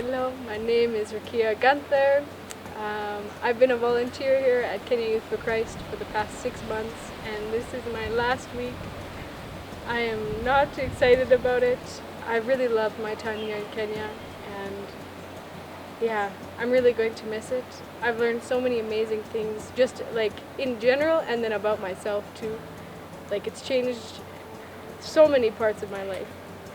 Hello, my name is Rykia Guenther. I've been a volunteer here at Kenya Youth for Christ for the past 6 months, and this is my last week. I am not excited about it. I really loved my time here in Kenya, and yeah, I'm really going to miss it. I've learned so many amazing things, just like in general, and then about myself too. Like, it's changed so many parts of my life.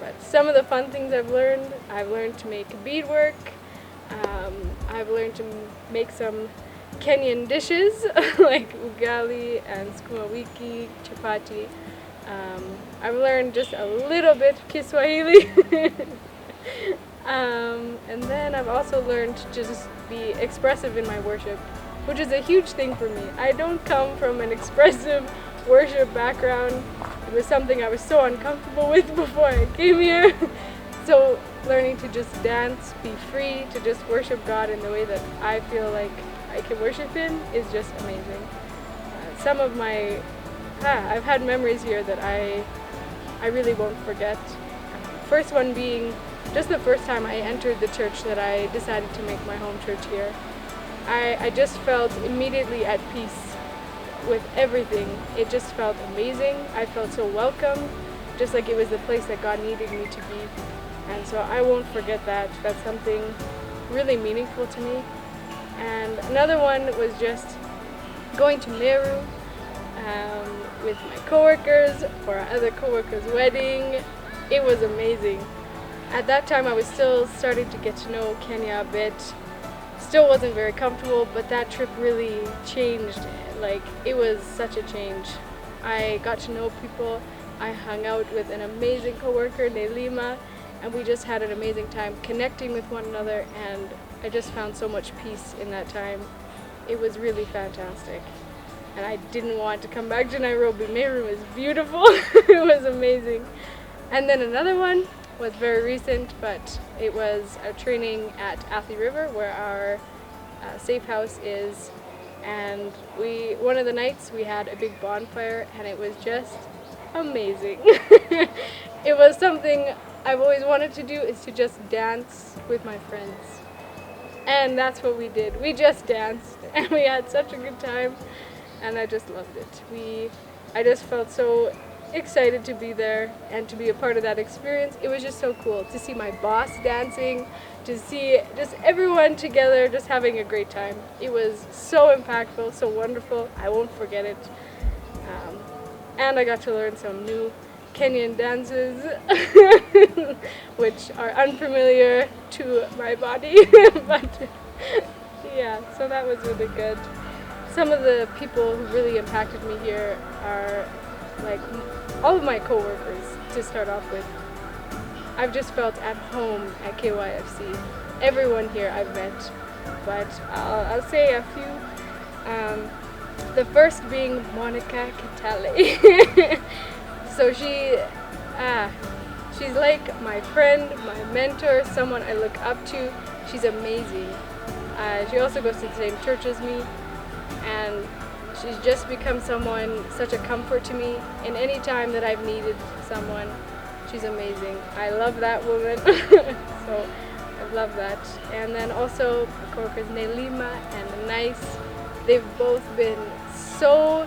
But some of the fun things I've learned to make beadwork. I've learned to make some Kenyan dishes like ugali and sukuma wiki, chapati. I've learned just a little bit Kiswahili. And then I've also learned to just be expressive in my worship, which is a huge thing for me. I don't come from an expressive worship background. It was something I was so uncomfortable with before I came here. So learning to just dance, be free, to just worship God in the way that I feel like I can worship Him is just amazing. Some of my, I've had memories here that I really won't forget. First one being just the first time I entered the church that I decided to make my home church here. I just felt immediately at peace with everything. It just felt amazing. I felt so welcome, just like it was the place that God needed me to be. And so I won't forget that. That's something really meaningful to me. And another one was just going to Meru with my coworkers for our other coworkers' wedding. It was amazing. At that time I was still starting to get to know Kenya a bit. Still wasn't very comfortable, but that trip really changed. Like, it was such a change. I got to know people. I hung out with an amazing coworker, Nelima, and we just had an amazing time connecting with one another, and I just found so much peace in that time. It was really fantastic. And I didn't want to come back to Nairobi. Meru was beautiful. It was amazing. And then another one was very recent, but it was a training at Athi River where our safe house is. And one of the nights we had a big bonfire, and it was just amazing. It was something I've always wanted to do, is to just dance with my friends. And that's what we did. We just danced, and we had such a good time, and I just loved it. I just felt so excited to be there and to be a part of that experience. It was just so cool to see my boss dancing, to see just everyone together just having a great time. It was so impactful, so wonderful. I won't forget it. And I got to learn some new Kenyan dances which are unfamiliar to my body. But yeah, so that was really good. Some of the people who really impacted me here are like all of my coworkers, to start off with. I've just felt at home at KYFC. Everyone here I've met, but I'll say a few. The first being Monica Kitale. So she's like my friend, my mentor, someone I look up to. She's amazing. She also goes to the same church as me, and she's just become such a comfort to me in any time that I've needed someone. She's amazing. I love that woman. So I love that. And then also my coworkers Nelima and Nice. They've both been so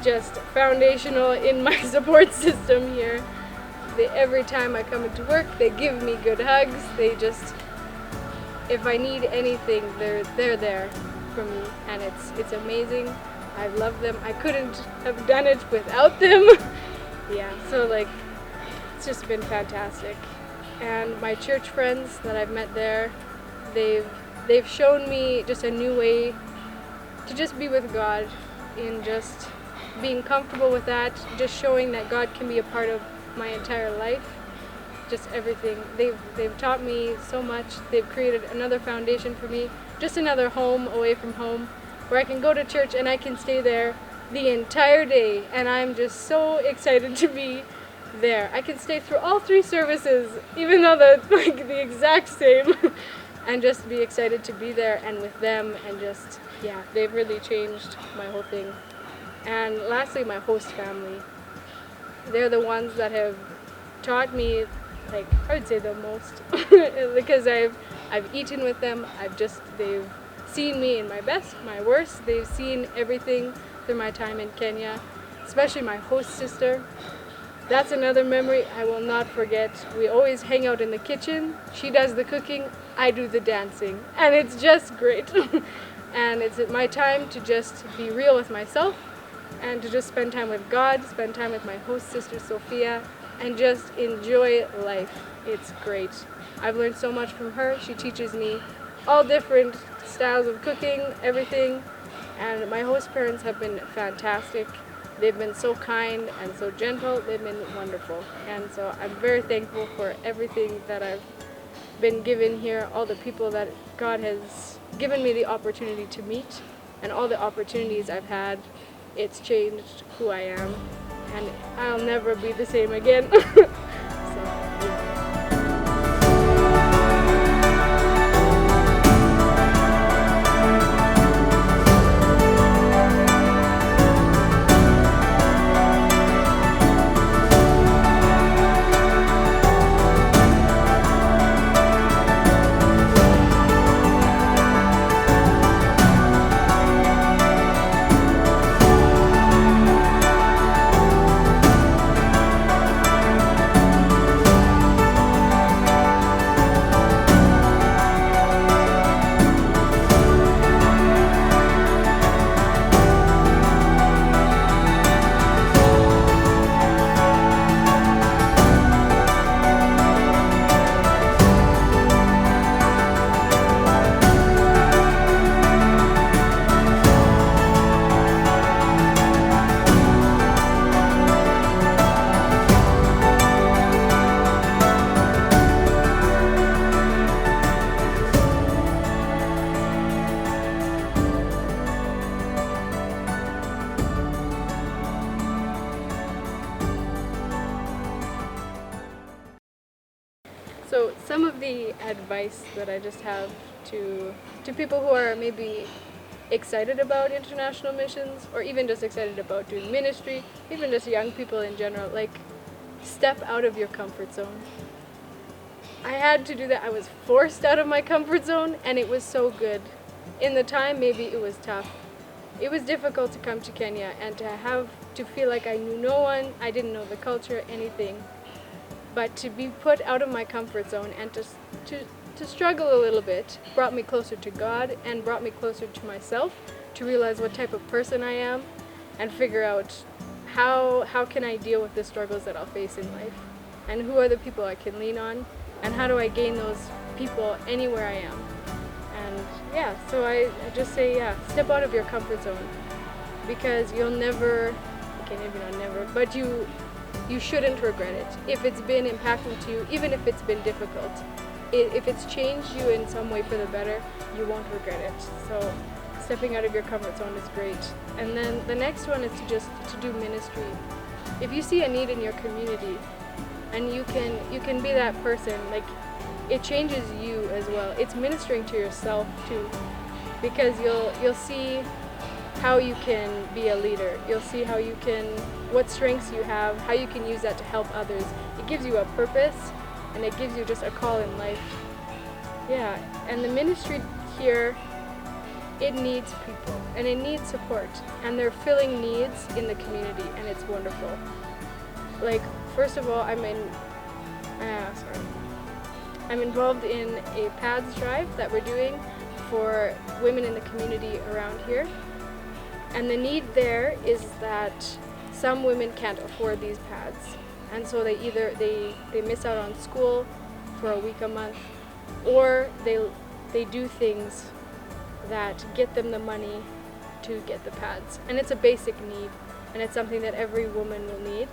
just foundational in my support system here. Every time I come into work, they give me good hugs. If I need anything, they're there for me, and it's amazing. I love them. I couldn't have done it without them. Yeah, so like, it's just been fantastic. And my church friends that I've met there, they've shown me just a new way to just be with God, in just being comfortable with that, just showing that God can be a part of my entire life, just everything. They've taught me so much. They've created another foundation for me, just another home away from home, where I can go to church and I can stay there the entire day, and I'm just so excited to be there. I can stay through all 3 services, even though they're like the exact same, and just be excited to be there and with them, and just, yeah, they've really changed my whole thing. And lastly, my host family. They're the ones that have taught me like, I would say the most, because I've eaten with them. They've seen me in my best, my worst. They've seen everything through my time in Kenya, especially my host sister. That's another memory I will not forget. We always hang out in the kitchen. She does the cooking, I do the dancing, and it's just great. And it's my time to just be real with myself and to just spend time with God, spend time with my host sister Sophia, and just enjoy life. It's great. I've learned so much from her. She teaches me all different styles of cooking, everything, and my host parents have been fantastic. They've been so kind and so gentle. They've been wonderful. And so I'm very thankful for everything that I've been given here, all the people that God has given me the opportunity to meet, and all the opportunities I've had. It's changed who I am, and I'll never be the same again. So, yeah. So some of the advice that I just have to people who are maybe excited about international missions, or even just excited about doing ministry, even just young people in general, like, step out of your comfort zone. I had to do that. I was forced out of my comfort zone, and it was so good. In the time, maybe it was tough. It was difficult to come to Kenya and to feel like I knew no one, I didn't know the culture, anything. But to be put out of my comfort zone and to struggle a little bit brought me closer to God and brought me closer to myself, to realize what type of person I am and figure out how can I deal with the struggles that I'll face in life, and who are the people I can lean on, and how do I gain those people anywhere I am. And yeah, so I just say, yeah, step out of your comfort zone, because you'll never, okay, maybe not never, but you shouldn't regret it. If it's been impactful to you, even if it's been difficult, if it's changed you in some way for the better, you won't regret it. So stepping out of your comfort zone is great. And then the next one is to do ministry. If you see a need in your community and you can be that person, like, it changes you as well. It's ministering to yourself too, because you'll see how you can be a leader. You'll see what strengths you have, how you can use that to help others. It gives you a purpose, and it gives you just a call in life. Yeah, and the ministry here, it needs people, and it needs support, and they're filling needs in the community, and it's wonderful. Like, first of all, I'm involved in a pads drive that we're doing for women in the community around here. And the need there is that some women can't afford these pads, and so they either they miss out on school for a week, a month, or they do things that get them the money to get the pads. And it's a basic need, and it's something that every woman will need.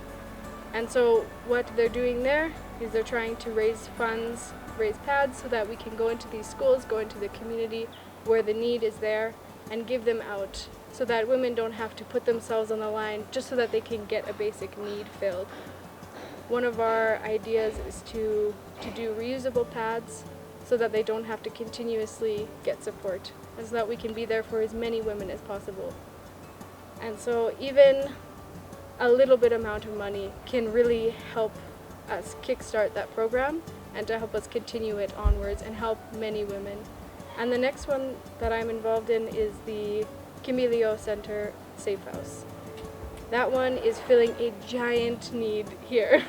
And so what they're doing there is they're trying to raise funds, raise pads, so that we can go into these schools, go into the community where the need is there, and give them out, so that women don't have to put themselves on the line just so that they can get a basic need filled. One of our ideas is to do reusable pads, so that they don't have to continuously get support, and so that we can be there for as many women as possible. And so even a little bit amount of money can really help us kickstart that program and to help us continue it onwards and help many women. And the next one that I'm involved in is the Kimilio Center Safe House. That one is filling a giant need here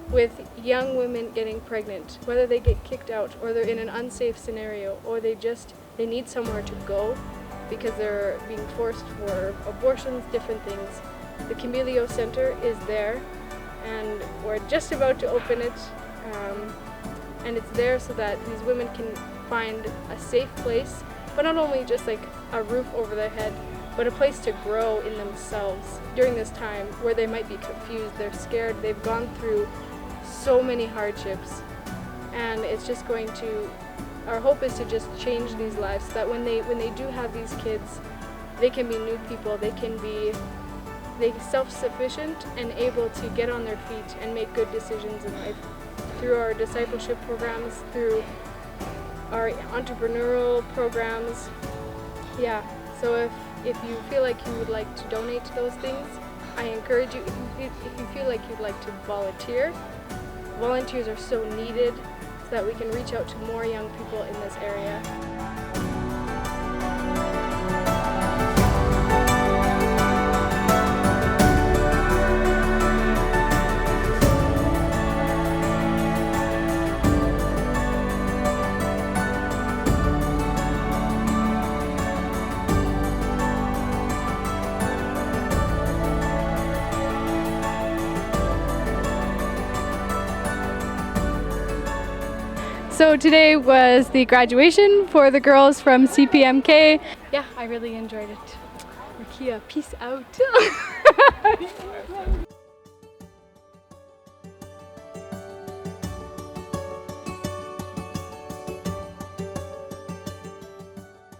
with young women getting pregnant, whether they get kicked out or they're in an unsafe scenario or they need somewhere to go because they're being forced for abortions, different things. The Kimilio Center is there and we're just about to open it, and it's there so that these women can find a safe place, but not only just like a roof over their head, but a place to grow in themselves during this time where they might be confused, they're scared, they've gone through so many hardships, and it's just going to, our hope is to just change these lives so that when they do have these kids, they can be new people, they can be self-sufficient and able to get on their feet and make good decisions in life through our discipleship programs, through our entrepreneurial programs. Yeah, so if you feel like you would like to donate to those things, I encourage you, if you feel like you'd like to volunteer, volunteers are so needed so that we can reach out to more young people in this area. So today was the graduation for the girls from CPMK. Yeah, I really enjoyed it. Rykia, peace out.